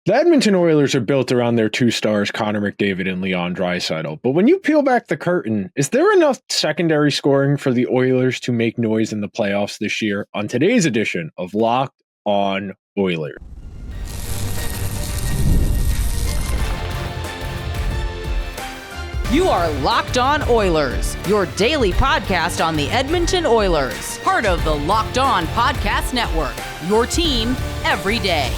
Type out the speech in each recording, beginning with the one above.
The Edmonton Oilers are built around their two stars, Connor McDavid and Leon Draisaitl. But when you peel back the curtain, is there enough secondary scoring for the Oilers to make noise in the playoffs this year? On today's edition of Locked On Oilers. You are Locked On Oilers, your daily podcast on the Edmonton Oilers, part of the Locked On Podcast Network, your team every day.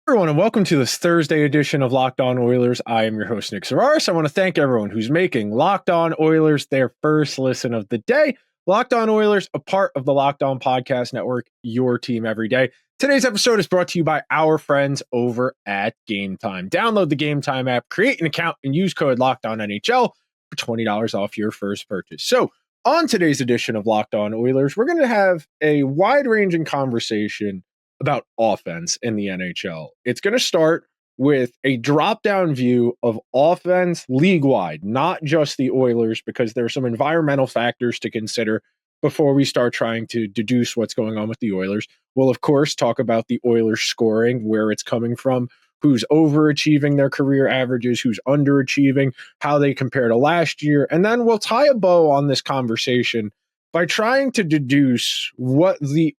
Everyone, and welcome to this Thursday edition of Locked On Oilers. I am your host, Nick Zararis. I want to thank everyone who's making Locked On Oilers their first listen of the day. Locked On Oilers, a part of the Locked On Podcast Network, your team every day. Today's episode is brought to you by our friends over at Gametime. Download the Gametime app, create an account, and use code LOCKEDONNHL for $20 off your first purchase. So, on today's edition of Locked On Oilers, we're going to have a wide-ranging conversation about offense in the NHL. It's going to start with a drop-down view of offense league-wide, not just the Oilers, because there are some environmental factors to consider before we start trying to deduce what's going on with the Oilers. We'll, of course, talk about the Oilers scoring, where it's coming from, who's overachieving their career averages, who's underachieving, how they compare to last year, and then we'll tie a bow on this conversation by trying to deduce what the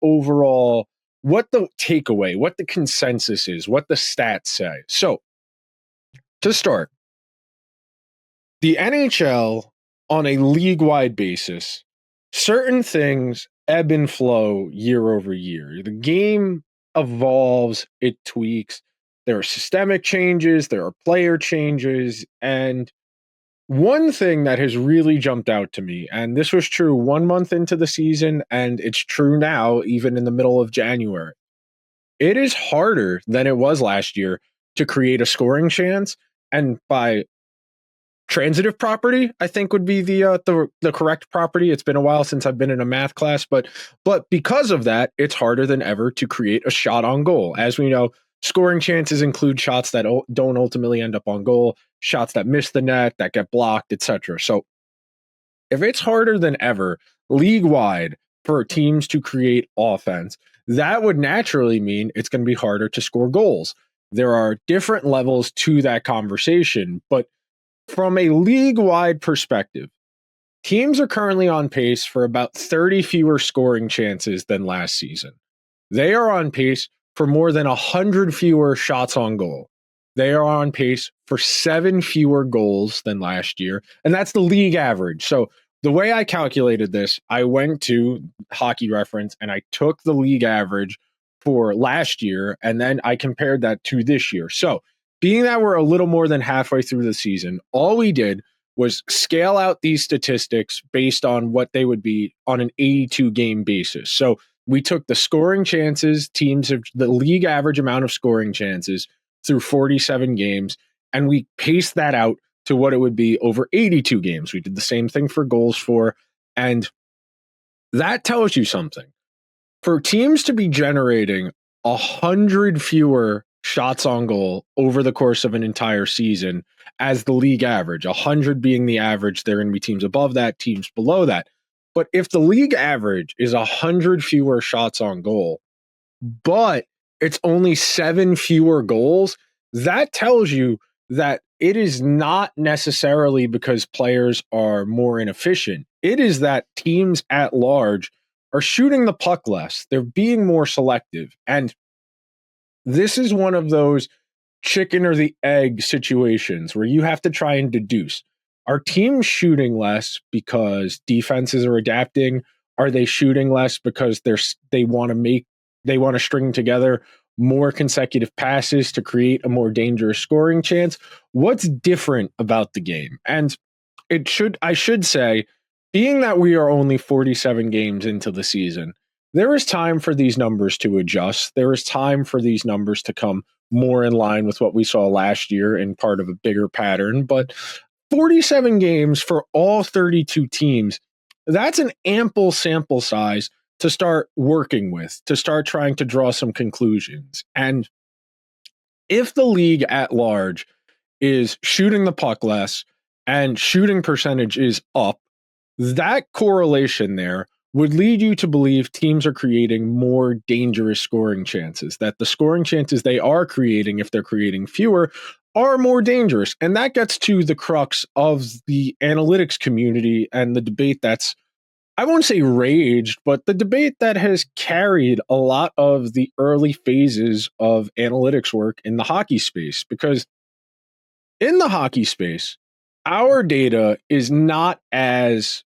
takeaway, what the consensus is, what the stats say. So, to start, the NHL on a league-wide basis, certain things ebb and flow year over year. The game evolves, it tweaks. There are systemic changes, there are player changes, and one thing that has really jumped out to me, and this was true 1 month into the season, and it's true now, even in the middle of January. It is harder than it was last year to create a scoring chance, and by transitive property, I think would be the correct property. It's been a while since I've been in a math class, but because of that, it's harder than ever to create a shot on goal. As we know, scoring chances include shots that don't ultimately end up on goal, shots that miss the net, that get blocked, etc. So if it's harder than ever league-wide for teams to create offense, that would naturally mean it's going to be harder to score goals. There are different levels to that conversation, but from a league-wide perspective, teams are currently on pace for about 30 fewer scoring chances than last season. They are on pace for more than 100 fewer shots on goal. They are on pace for 7 fewer goals than last year, and that's the league average. So the way I calculated this, I went to Hockey Reference and I took the league average for last year, and then I compared that to this year. So being that we're a little more than halfway through the season, all we did was scale out these statistics based on what they would be on an 82-game basis. So we took the scoring chances, teams have the league average amount of scoring chances through 47 games, and we paced that out to what it would be over 82 games. We did the same thing for goals for, and that tells you something. For teams to be generating 100 fewer shots on goal over the course of an entire season as the league average, 100 being the average, there are going to be teams above that, teams below that. But if the league average is 100 fewer shots on goal, but it's only 7 fewer goals, that tells you that it is not necessarily because players are more inefficient. It is that teams at large are shooting the puck less. They're being more selective. And this is one of those chicken or the egg situations where you have to try and deduce. Are teams shooting less because defenses are adapting? Are they shooting less because they want to string together more consecutive passes to create a more dangerous scoring chance? What's different about the game? And I should say, being that we are only 47 games into the season, there is time for these numbers to adjust. There is time for these numbers to come more in line with what we saw last year and part of a bigger pattern. But 47 games for all 32 teams, that's an ample sample size to start working with, to start trying to draw some conclusions. And if the league at large is shooting the puck less and shooting percentage is up, that correlation there would lead you to believe teams are creating more dangerous scoring chances, that the scoring chances they are creating, if they're creating fewer, are more dangerous. And that gets to the crux of the analytics community and the debate that's, I won't say raged, but the debate that has carried a lot of the early phases of analytics work in the hockey space. Because in the hockey space, our data is not as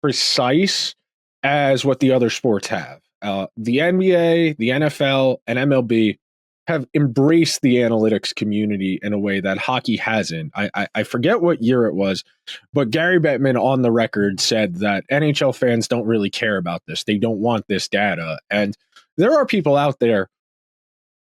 precise as what the other sports have. The NBA, the NFL, and MLB have embraced the analytics community in a way that hockey hasn't. I forget what year it was, but Gary Bettman on the record said that NHL fans don't really care about this. They don't want this data. And there are people out there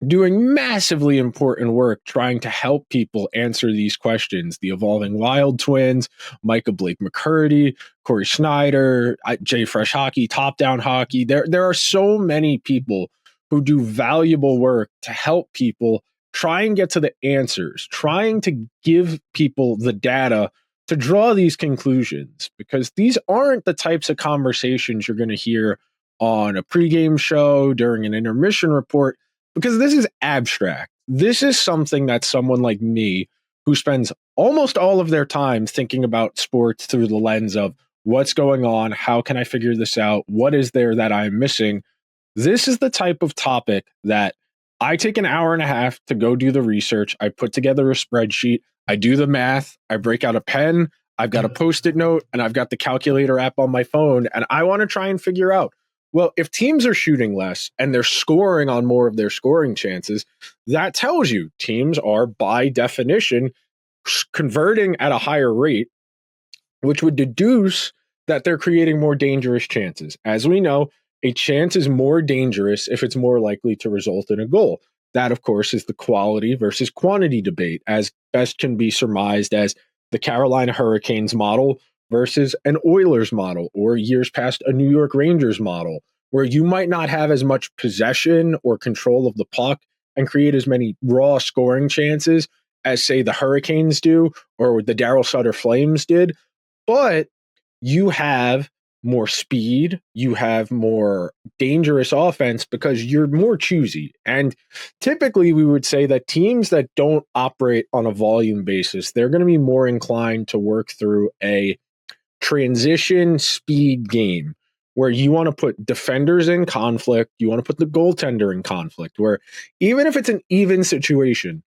doing massively important work trying to help people answer these questions. The Evolving Wild Twins, Micah Blake McCurdy, Corey Schneider, Jay Fresh Hockey, Top Down Hockey. There are so many people who do valuable work to help people try and get to the answers, trying to give people the data to draw these conclusions, because these aren't the types of conversations you're going to hear on a pregame show, during an intermission report, because this is abstract. This is something that someone like me, who spends almost all of their time thinking about sports through the lens of what's going on, how can I figure this out, what is there that I'm missing, this is the type of topic that I take an hour and a half to go do the research. I put together a spreadsheet. I do the math. I break out a pen. I've got a Post-it note, and I've got the calculator app on my phone. And I want to try and figure out, well, if teams are shooting less and they're scoring on more of their scoring chances, that tells you teams are, by definition, converting at a higher rate, which would deduce that they're creating more dangerous chances. As we know, a chance is more dangerous if it's more likely to result in a goal. That, of course, is the quality versus quantity debate, as best can be surmised as the Carolina Hurricanes model versus an Oilers model, or years past a New York Rangers model, where you might not have as much possession or control of the puck and create as many raw scoring chances as, say, the Hurricanes do or the Darryl Sutter Flames did. But you have more speed, you have more dangerous offense because you're more choosy. And typically we would say that teams that don't operate on a volume basis, they're going to be more inclined to work through a transition speed game where you want to put defenders in conflict, you want to put the goaltender in conflict, where even if it's an even situation,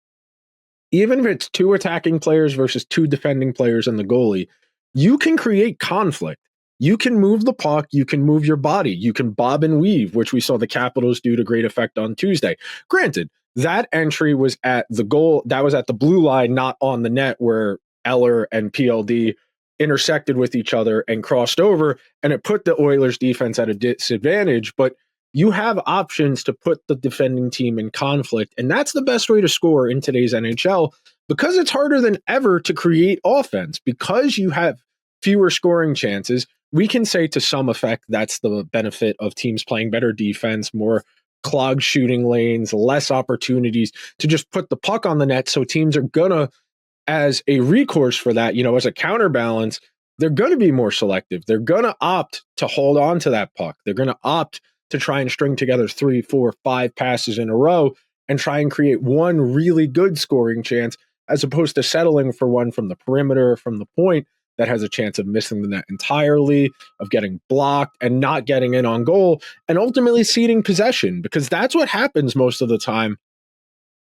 even if it's two attacking players versus two defending players and the goalie, you can create conflict. You can move the puck, you can move your body, you can bob and weave, which we saw the Capitals do to great effect on Tuesday. Granted, that entry was at the goal, that was at the blue line, not on the net, where Eller and PLD intersected with each other and crossed over, and it put the Oilers defense at a disadvantage. But you have options to put the defending team in conflict, and that's the best way to score in today's NHL, because it's harder than ever to create offense. Because you have fewer scoring chances, we can say to some effect that's the benefit of teams playing better defense, more clogged shooting lanes, less opportunities to just put the puck on the net. So teams are gonna, as a recourse for that, as a counterbalance, they're going to be more selective. They're going to opt to hold on to that puck. They're going to opt to try and string together 3, 4, 5 passes in a row and try and create one really good scoring chance, as opposed to settling for one from the perimeter, from the point, that has a chance of missing the net entirely, of getting blocked and not getting in on goal, and ultimately ceding possession, because that's what happens most of the time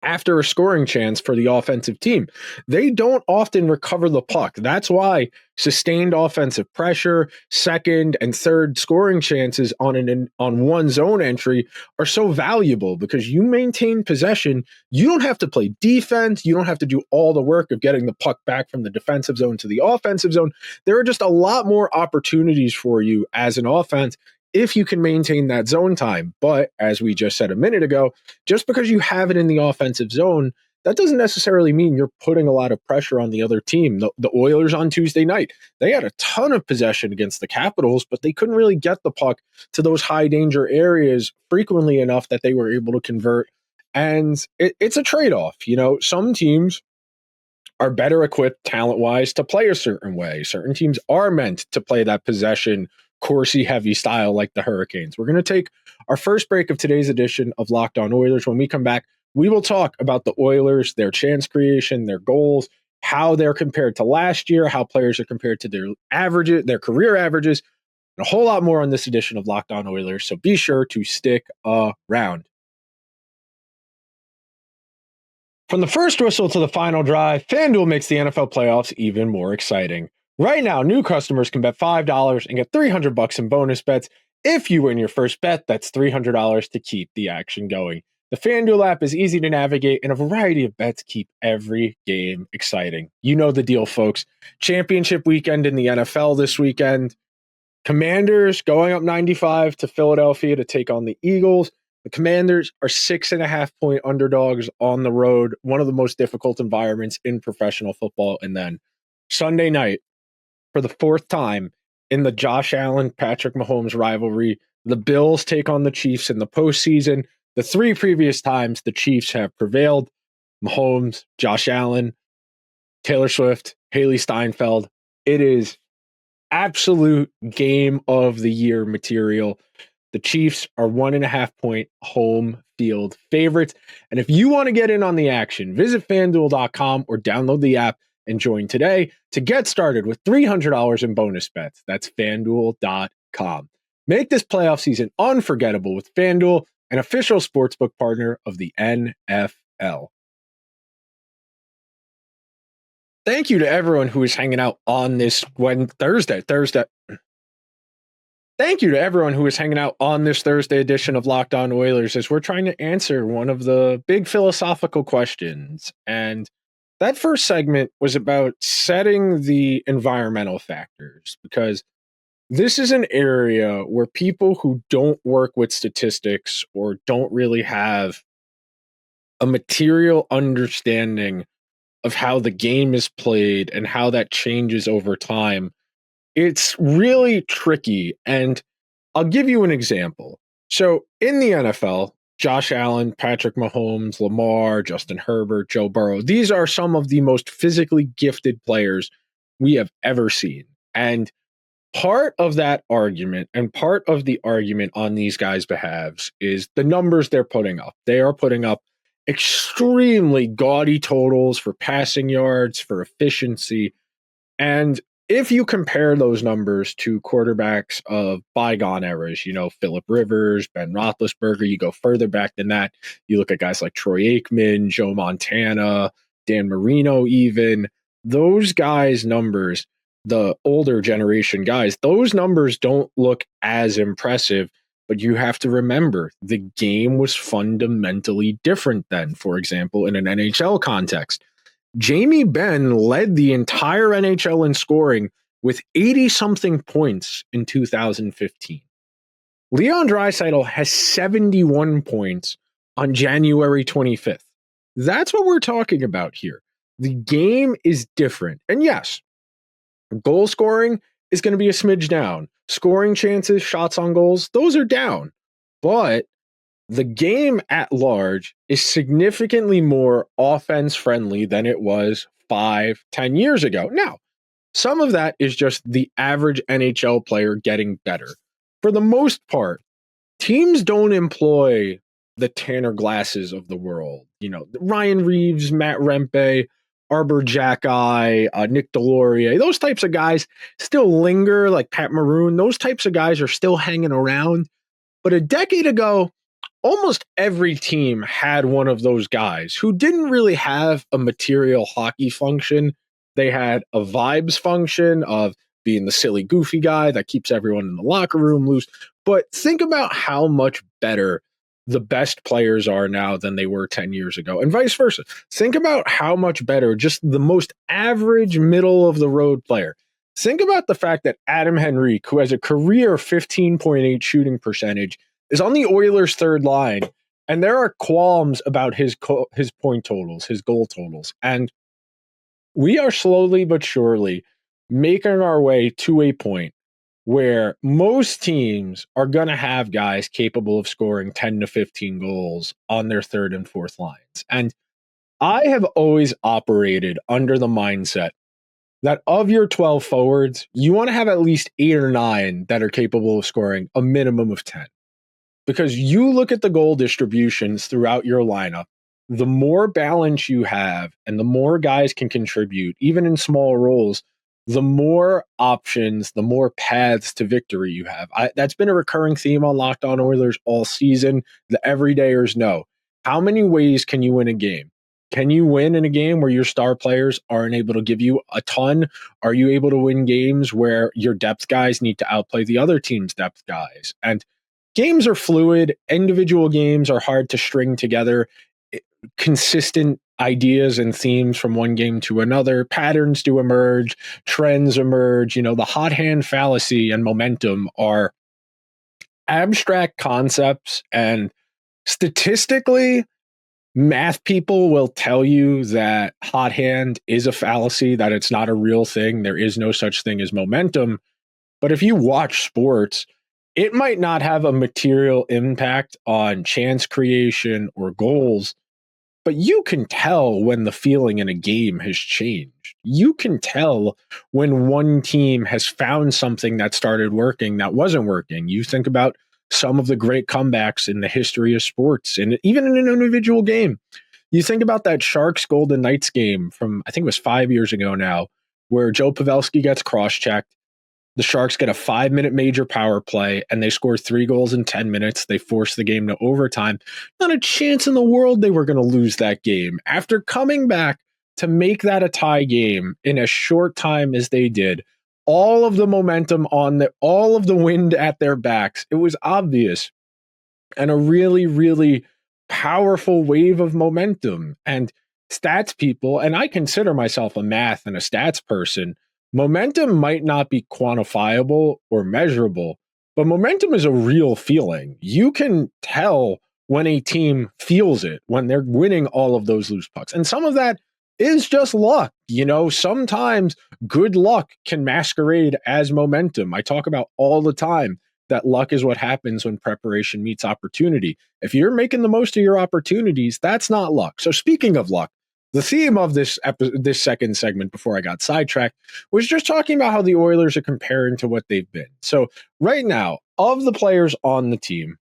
after a scoring chance for the offensive team. They don't often recover the puck. That's why sustained offensive pressure, second and third scoring chances on one zone entry are so valuable, because you maintain possession. You don't have to play defense. You don't have to do all the work of getting the puck back from the defensive zone to the offensive zone. There are just a lot more opportunities for you as an offense if you can maintain that zone time. But as we just said a minute ago, just because you have it in the offensive zone, that doesn't necessarily mean you're putting a lot of pressure on the other team. The Oilers on Tuesday night, they had a ton of possession against the Capitals, but they couldn't really get the puck to those high danger areas frequently enough that they were able to convert. And it's a trade-off. Some teams are better equipped talent-wise to play a certain way. Certain teams are meant to play that possession Corsi heavy style like the Hurricanes. We're going to take our first break of today's edition of Locked On Oilers. When we come back, we will talk about the Oilers, their chance creation, their goals, how they're compared to last year, how players are compared to their averages, their career averages, and a whole lot more on this edition of Locked On Oilers. So be sure to stick around. From the first whistle to the final drive, FanDuel makes the NFL playoffs even more exciting. Right now, new customers can bet $5 and get $300 in bonus bets. If you win your first bet, that's $300 to keep the action going. The FanDuel app is easy to navigate, and a variety of bets keep every game exciting. You know the deal, folks. Championship weekend in the NFL this weekend. Commanders going up 95 to Philadelphia to take on the Eagles. The Commanders are 6.5-point underdogs on the road, one of the most difficult environments in professional football. And then Sunday night, for the fourth time in the Josh Allen-Patrick Mahomes rivalry, the Bills take on the Chiefs in the postseason. The three previous times the Chiefs have prevailed. Mahomes, Josh Allen, Taylor Swift, Haley Steinfeld. It is absolute game of the year material. The Chiefs are 1.5-point home field favorites. And if you want to get in on the action, visit FanDuel.com or download the app and join today to get started with $300 in bonus bets. That's FanDuel.com. Make this playoff season unforgettable with FanDuel, an official sportsbook partner of the NFL. Thank you to everyone who is hanging out on this Thursday. Thank you to everyone who is hanging out on this Thursday edition of Locked On Oilers as we're trying to answer one of the big philosophical questions. And that first segment was about setting the environmental factors, because this is an area where people who don't work with statistics or don't really have a material understanding of how the game is played and how that changes over time, it's really tricky. And I'll give you an example. So in the NFL, Josh Allen, Patrick Mahomes, Lamar, Justin Herbert, Joe Burrow, these are some of the most physically gifted players we have ever seen. And part of that argument and part of the argument on these guys' behalves is the numbers they're putting up. They are putting up extremely gaudy totals for passing yards, for efficiency. And if you compare those numbers to quarterbacks of bygone eras, you know, Phillip Rivers, Ben Roethlisberger, you go further back than that, you look at guys like Troy Aikman, Joe Montana, Dan Marino even, those guys' numbers, the older generation guys, those numbers don't look as impressive. But you have to remember, the game was fundamentally different then. For example, in an NHL context, Jamie Benn led the entire NHL in scoring with 80-something points in 2015. Leon Draisaitl has 71 points on January 25th. That's what we're talking about here. The game is different. And yes, goal scoring is going to be a smidge down. Scoring chances, shots on goals, those are down. But the game at large is significantly more offense friendly than it was 5-10 years ago. Now, some of that is just the average NHL player getting better. For the most part, teams don't employ the Tanner Glasses of the world. You know, Ryan Reeves, Matt Rempe, Arbor Jackeye, Nick Delorier, those types of guys still linger, like Pat Maroon. Those types of guys are still hanging around. But a decade ago, almost every team had one of those guys who didn't really have a material hockey function. They had a vibes function of being the silly, goofy guy that keeps everyone in the locker room loose. But think about how much better the best players are now than they were 10 years ago, and vice versa. Think about how much better just the most average middle of the road player. Think about the fact that Adam Henrique, who has a career 15.8 shooting percentage, is on the Oilers' third line, and there are qualms about his point totals, his goal totals. And we are slowly but surely making our way to a point where most teams are going to have guys capable of scoring 10 to 15 goals on their third and fourth lines. And I have always operated under the mindset that of your 12 forwards, you want to have at least 8 or 9 that are capable of scoring a minimum of 10. Because you look at the goal distributions throughout your lineup, the more balance you have and the more guys can contribute, even in small roles, the more options, the more paths to victory you have. That's been a recurring theme on Locked On Oilers all season. The everydayers know. How many ways can you win a game? Can you win in a game where your star players aren't able to give you a ton? Are you able to win games where your depth guys need to outplay the other team's depth guys? And games are fluid. Individual games are hard to string together. Consistent ideas and themes from one game to another. Patterns do emerge. Trends emerge. The hot hand fallacy and momentum are abstract concepts. And statistically, math people will tell you that hot hand is a fallacy, that it's not a real thing. There is no such thing as momentum. But if you watch sports, it might not have a material impact on chance creation or goals, but you can tell when the feeling in a game has changed. You can tell when one team has found something that started working that wasn't working. You think about some of the great comebacks in the history of sports, and even in an individual game. You think about that Sharks Golden Knights game from, I think it was 5 years ago now, where Joe Pavelski gets cross-checked. The Sharks get a 5-minute major power play, and they score 3 goals in 10 minutes. They force the game to overtime. Not a chance in the world they were going to lose that game. After coming back to make that a tie game in as short time as they did, all of the momentum all of the wind at their backs, it was obvious. And a really, really powerful wave of momentum. And stats people, and I consider myself a math and a stats person, momentum might not be quantifiable or measurable, but momentum is a real feeling. You can tell when a team feels it, when they're winning all of those loose pucks. And some of that is just luck. Sometimes good luck can masquerade as momentum. I talk about all the time that luck is what happens when preparation meets opportunity. If you're making the most of your opportunities, that's not luck. So speaking of luck, the theme of this second segment before I got sidetracked was just talking about how the Oilers are comparing to what they've been. So right now, of the players on the team,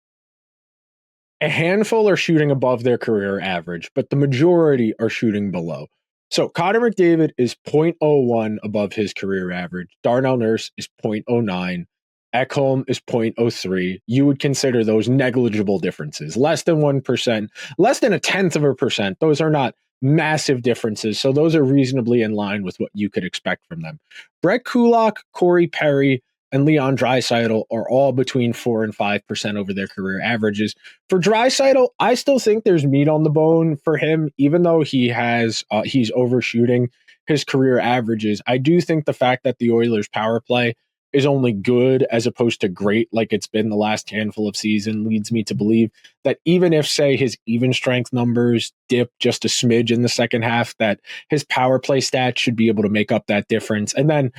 a handful are shooting above their career average, but the majority are shooting below. So Connor McDavid is .01 above his career average. Darnell Nurse is .09. Ekholm is .03. You would consider those negligible differences, less than 1%, less than 0.1%. Those are not massive differences. So those are reasonably in line with what you could expect from them. Brett Kulak, Corey Perry, and Leon Draisaitl are all between 4 and 5% over their career averages. For Draisaitl, I still think there's meat on the bone for him, even though he's overshooting his career averages. I do think the fact that the Oilers' power play is only good as opposed to great like it's been the last handful of season leads me to believe that even if, say, his even strength numbers dip just a smidge in the second half, that his power play stats should be able to make up that difference. And then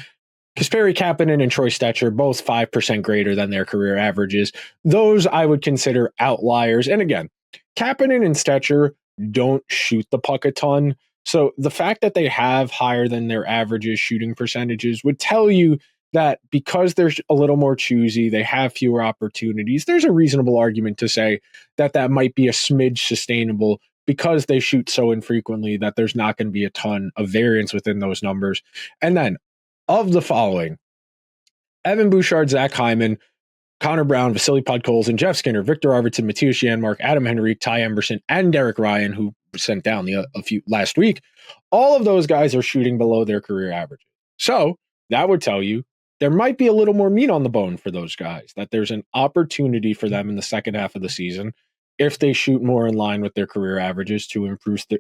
Kasperi Kapanen and Troy Stecher, both 5% greater than their career averages. Those I would consider outliers. And again, Kapanen and Stecher don't shoot the puck a ton. So the fact that they have higher than their averages shooting percentages would tell you that because they're a little more choosy, they have fewer opportunities. There's a reasonable argument to say that might be a smidge sustainable because they shoot so infrequently that there's not going to be a ton of variance within those numbers. And then of the following, Evan Bouchard, Zach Hyman, Connor Brown, Vasily Podkolzin, Jeff Skinner, Victor Arvidsson, Matthias Janmark, Adam Henrique, Ty Emberson, and Derek Ryan, who was sent down a few last week, all of those guys are shooting below their career averages. So that would tell you there might be a little more meat on the bone for those guys, that there's an opportunity for them in the second half of the season, if they shoot more in line with their career averages, to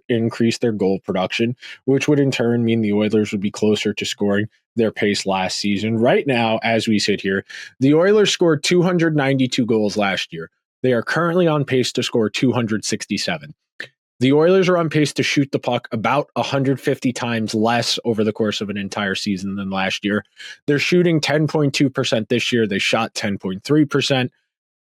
increase their goal production, which would in turn mean the Oilers would be closer to scoring their pace last season. Right now, as we sit here, the Oilers scored 292 goals last year. They are currently on pace to score 267. The Oilers are on pace to shoot the puck about 150 times less over the course of an entire season than last year. They're shooting 10.2% this year. They shot 10.3%.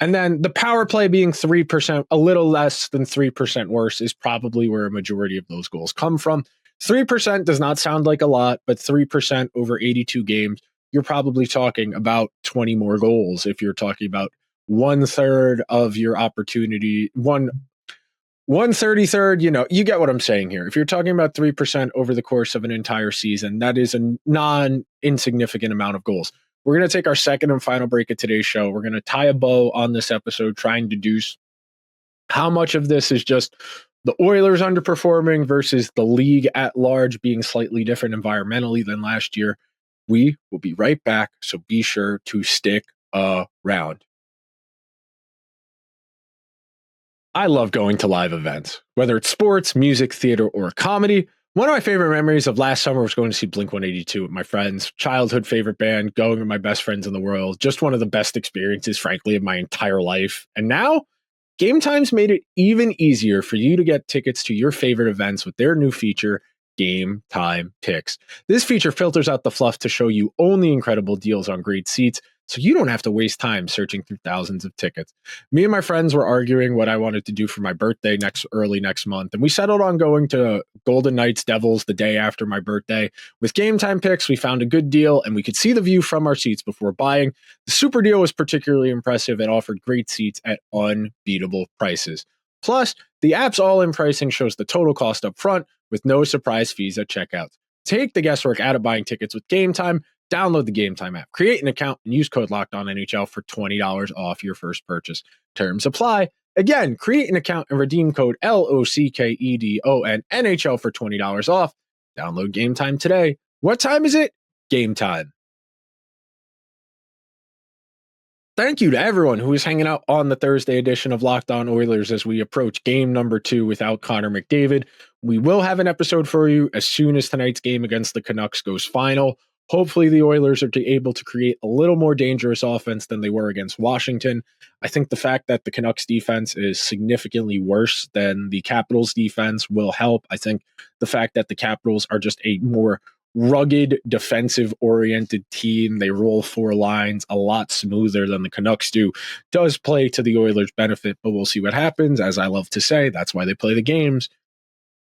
And then the power play being 3%, a little less than 3% worse, is probably where a majority of those goals come from. 3% does not sound like a lot, but 3% over 82 games, you're probably talking about 20 more goals if you're talking about 1/3 of your opportunity, 1/33, you get what I'm saying here. If you're talking about 3% over the course of an entire season, that is a non-insignificant amount of goals. We're going to take our second and final break of today's show. We're going to tie a bow on this episode, trying to deduce how much of this is just the Oilers underperforming versus the league at large being slightly different environmentally than last year. We will be right back, so be sure to stick around. I love going to live events, whether it's sports, music, theater, or comedy. One of my favorite memories of last summer was going to see Blink-182 with my friends, childhood favorite band, going with my best friends in the world. Just one of the best experiences, frankly, of my entire life. And now, Gametime's made it even easier for you to get tickets to your favorite events with their new feature, Gametime Picks. This feature filters out the fluff to show you only incredible deals on great seats, so you don't have to waste time searching through thousands of tickets. Me and my friends were arguing what I wanted to do for my birthday early next month, and we settled on going to Golden Knights Devils the day after my birthday. With Gametime Picks, we found a good deal, and we could see the view from our seats before buying. The super deal was particularly impressive and offered great seats at unbeatable prices. Plus, the app's all-in pricing shows the total cost up front with no surprise fees at checkout. Take the guesswork out of buying tickets with Gametime. Download the Gametime app, create an account, and use code LOCKEDONNHL for $20 off your first purchase. Terms apply. Again, create an account and redeem code LOCKEDONNHL for $20 off. Download Gametime today. What time is it? Gametime. Thank you to everyone who is hanging out on the Thursday edition of Locked On Oilers as we approach game number 2 without Connor McDavid. We will have an episode for you as soon as tonight's game against the Canucks goes final. Hopefully the Oilers are able to create a little more dangerous offense than they were against Washington. I think the fact that the Canucks defense is significantly worse than the Capitals defense will help. I think the fact that the Capitals are just a more rugged, defensive-oriented team, they roll 4 lines a lot smoother than the Canucks do, does play to the Oilers' benefit, but we'll see what happens. As I love to say, that's why they play the games.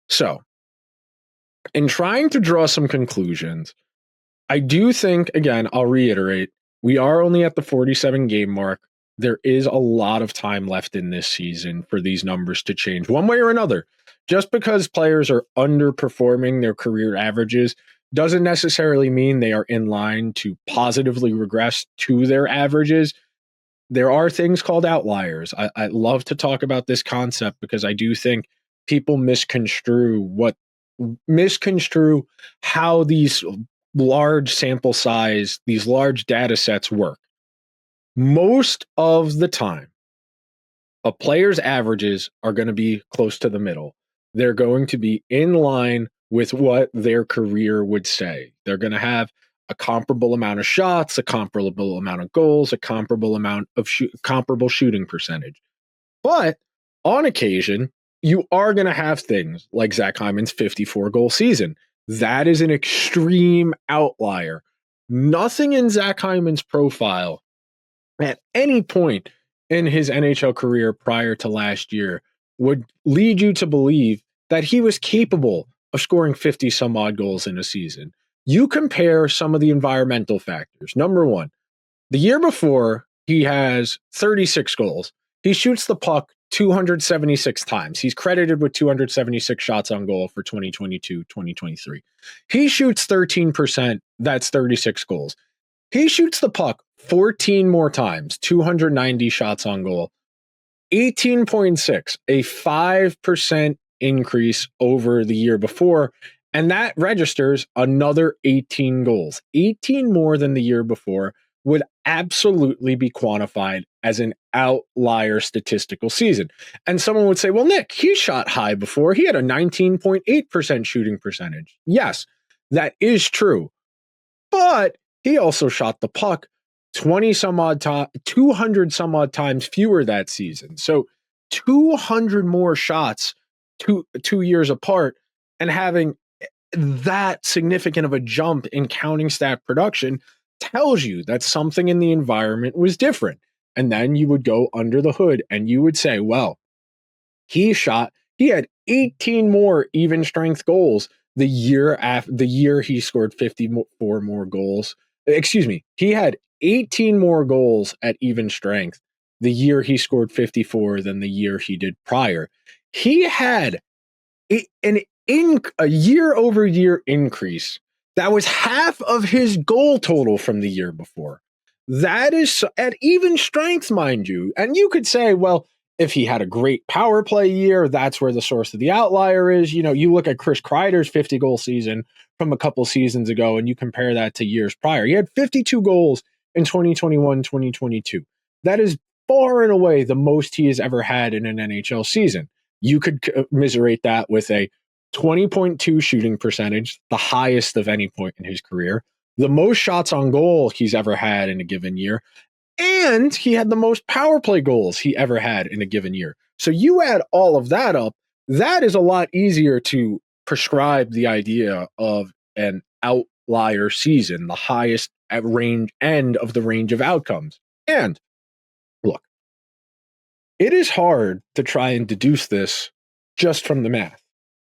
So, in trying to draw some conclusions, I do think, again, I'll reiterate, we are only at the 47-game mark. There is a lot of time left in this season for these numbers to change one way or another. Just because players are underperforming their career averages doesn't necessarily mean they are in line to positively regress to their averages. There are things called outliers. I love to talk about this concept because I do think people misconstrue how these large sample size, these large data sets work. Most of the time, a player's averages are going to be close to the middle. They're going to be in line with what their career would say. They're going to have a comparable amount of shots, a comparable amount of goals, a comparable amount of comparable shooting percentage. But on occasion, you are going to have things like Zach Hyman's 54-goal season. That is an extreme outlier. Nothing in Zach Hyman's profile at any point in his NHL career prior to last year would lead you to believe that he was capable of scoring 50 some odd goals in a season. You compare some of the environmental factors. Number one, the year before, he has 36 goals. He shoots the puck 276 times. He's credited with 276 shots on goal for 2022-2023. He shoots 13%. That's 36 goals. He shoots the puck 14 more times, 290 shots on goal. 18.6, a 5% increase over the year before, and that registers another 18 goals. 18 more than the year before would absolutely be quantified as an outlier statistical season. And someone would say, well, Nick, he shot high before. He had a 19.8% shooting percentage. Yes, that is true. But he also shot the puck 200 some odd times fewer that season. So 200 more shots two years apart, and having that significant of a jump in counting stat production tells you that something in the environment was different. And then you would go under the hood and you would say, well, he had 18 more even strength goals the year he scored 54 more goals. Excuse me, he had 18 more goals at even strength the year he scored 54 than the year he did prior. He had a year-over-year increase that was half of his goal total from the year before. That is at even strength, mind you. And you could say, well, if he had a great power play year, that's where the source of the outlier is. You know, you look at Chris Kreider's 50-goal season from a couple seasons ago, and you compare that to years prior. He had 52 goals in 2021, 2022. That is far and away the most he has ever had in an NHL season. You could commiserate that with a 20.2 shooting percentage, the highest of any point in his career, the most shots on goal he's ever had in a given year, and he had the most power play goals he ever had in a given year. So you add all of that up, that is a lot easier to prescribe the idea of an outlier season, the highest end of the range of outcomes. And look, it is hard to try and deduce this just from the math.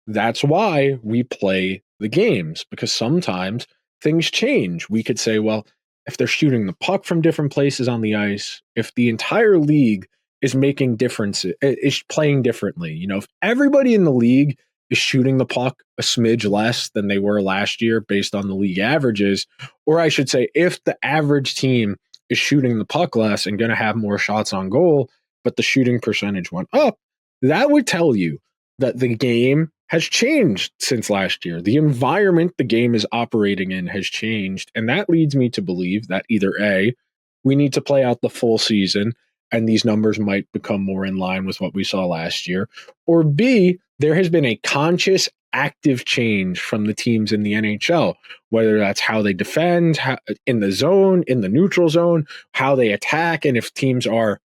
That's why we play the games, because sometimes things change. We could say, well, if they're shooting the puck from different places on the ice, if the entire league is making differences, is playing differently, you know, if everybody in the league is shooting the puck a smidge less than they were last year based on the league averages, or I should say, if the average team is shooting the puck less and going to have more shots on goal, but the shooting percentage went up, that would tell you that the game has changed since last year. The environment the game is operating in has changed. And that leads me to believe that either A, we need to play out the full season and these numbers might become more in line with what we saw last year, or B, there has been a conscious active change from the teams in the NHL, whether that's how they defend, in the zone, in the neutral zone, how they attack, and if teams are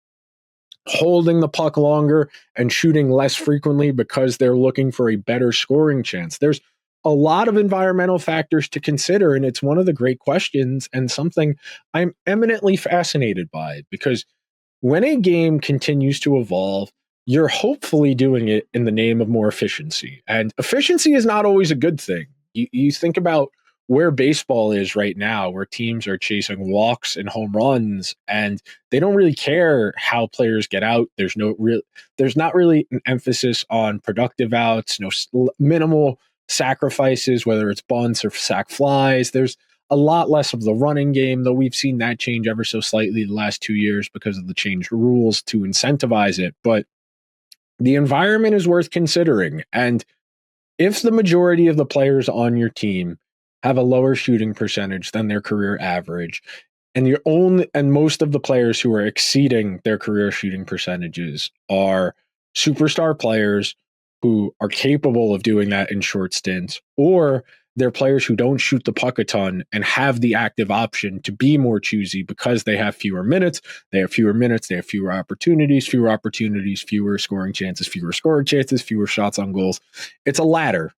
holding the puck longer and shooting less frequently because they're looking for a better scoring chance. There's a lot of environmental factors to consider, and it's one of the great questions and something I'm eminently fascinated by, because when a game continues to evolve, you're hopefully doing it in the name of more efficiency. And efficiency is not always a good thing. You think about where baseball is right now, where teams are chasing walks and home runs, and they don't really care how players get out. There's not really an emphasis on productive outs, minimal sacrifices, whether it's bunts or sac flies. There's a lot less of the running game, though we've seen that change ever so slightly the last 2 years because of the changed rules to incentivize it. But the environment is worth considering. And if the majority of the players on your team have a lower shooting percentage than their career average, and most of the players who are exceeding their career shooting percentages are superstar players who are capable of doing that in short stints, or they're players who don't shoot the puck a ton and have the active option to be more choosy because they have fewer minutes, they have fewer opportunities, fewer scoring chances, fewer shots on goals. It's a ladder.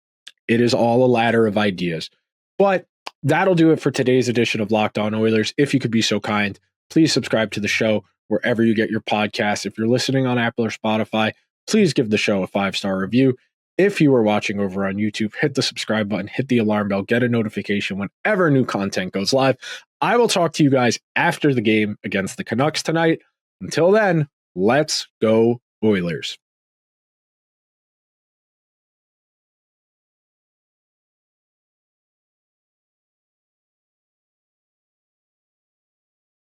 It is all a ladder of ideas. But that'll do it for today's edition of Locked On Oilers. If you could be so kind, please subscribe to the show wherever you get your podcasts. If you're listening on Apple or Spotify, please give the show a 5-star review. If you are watching over on YouTube, hit the subscribe button, hit the alarm bell, get a notification whenever new content goes live. I will talk to you guys after the game against the Canucks tonight. Until then, let's go Oilers.